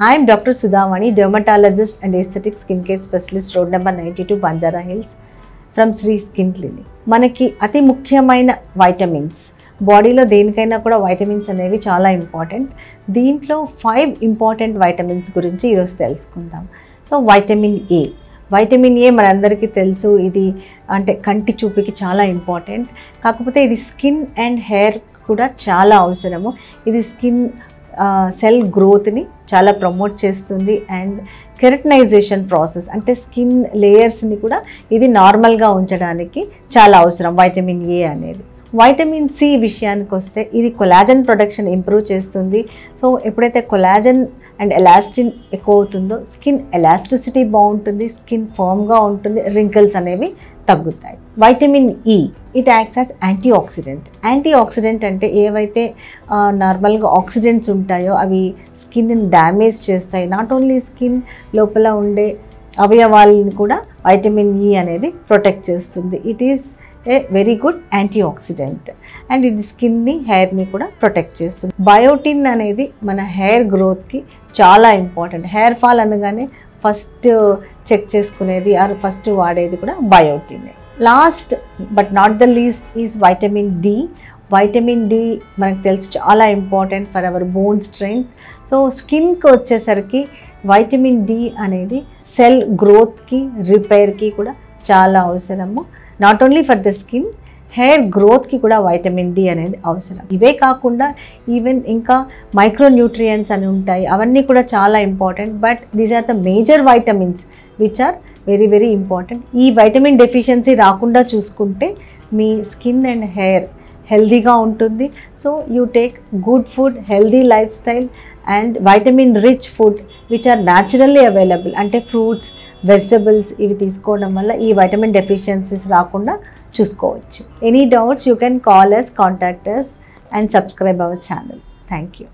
I am Dr. Sudhavani, dermatologist and aesthetic skincare specialist, road number 92, Banjara Hills, from Sri Skin Clinic. మనకి అతి ముఖ్యమైన vitamins, బాడీలో దేనికైనా కూడా వైటమిన్స్ అనేవి చాలా ఇంపార్టెంట్. దీంట్లో 5 ఇంపార్టెంట్ వైటమిన్స్ గురించి ఈరోజు తెలుసుకుందాం. సో వైటమిన్ ఏ మనందరికీ తెలుసు, ఇది అంటే కంటి చూపుకి చాలా ఇంపార్టెంట్. కాకపోతే ఇది స్కిన్ అండ్ హెయిర్ కూడా చాలా అవసరము. ఇది స్కిన్ సెల్ గ్రోత్ని చాలా ప్రమోట్ చేస్తుంది అండ్ కెరటనైజేషన్ ప్రాసెస్ అంటే స్కిన్ లేయర్స్ని కూడా ఇది నార్మల్గా ఉంచడానికి చాలా అవసరం వైటమిన్ ఏ అనేది. వైటమిన్ సి విషయానికి వస్తే ఇది కొలాజన్ ప్రొడక్షన్ ఇంప్రూవ్ చేస్తుంది. సో ఎప్పుడైతే కొలాజన్ అండ్ ఎలాస్టిన్ ఎక్కువ అవుతుందో స్కిన్ ఎలాస్టిసిటీ బాగుంటుంది, స్కిన్ ఫర్మ్గా ఉంటుంది, రింకిల్స్ అనేవి తగ్గుతాయి. Vitamin E it acts as anti oxidant అంటే ఏవైతే నార్మల్గా ఆక్సిడెంట్స్ ఉంటాయో అవి స్కిన్ని డ్యామేజ్ చేస్తాయి. నాట్ ఓన్లీ స్కిన్ లోపల ఉండే అవయవాలని కూడా వైటమిన్ ఈ అనేది ప్రొటెక్ట్ చేస్తుంది. It is a very good anti oxidant and ఇది స్కిన్ని, హెయిర్ని కూడా ప్రొటెక్ట్ చేస్తుంది. బయోటిన్ అనేది మన హెయిర్ గ్రోత్కి చాలా ఇంపార్టెంట్. హెయిర్ ఫాల్ అనగానే ఫస్ట్ చెక్ చేసుకునేది ఆర్ ఫస్ట్ వాడేది కూడా biotin. Last but not the least is vitamin D. Vitamin D మనకు తెలుసు చాలా important for our bone strength. So స్కిన్కి వచ్చేసరికి వైటమిన్ డి అనేది సెల్ గ్రోత్కి, రిపేర్కి కూడా చాలా అవసరము. Not only for the skin, hair గ్రోత్కి కూడా వైటమిన్ డి అనేది అవసరం. ఇవే కాకుండా ఈవెన్ ఇంకా మైక్రోన్యూట్రియంట్స్ అని ఉంటాయి, అవన్నీ కూడా చాలా important. But these are the major vitamins which are very very important. ఈ వైటమిన్ డెఫిషియన్సీ రాకుండా చూసుకుంటే మీ స్కిన్ అండ్ హెయిర్ హెల్దీగా ఉంటుంది. So you take good food, healthy lifestyle and vitamin rich food which are naturally available అంటే fruits, vegetables ఇవి తీసుకోవడం వల్ల ఈ వైటమిన్ డెఫిషియన్సీస్ రాకుండా చూసుకోవచ్చు. Any doubts you can call us, contact us and subscribe our channel. Thank you.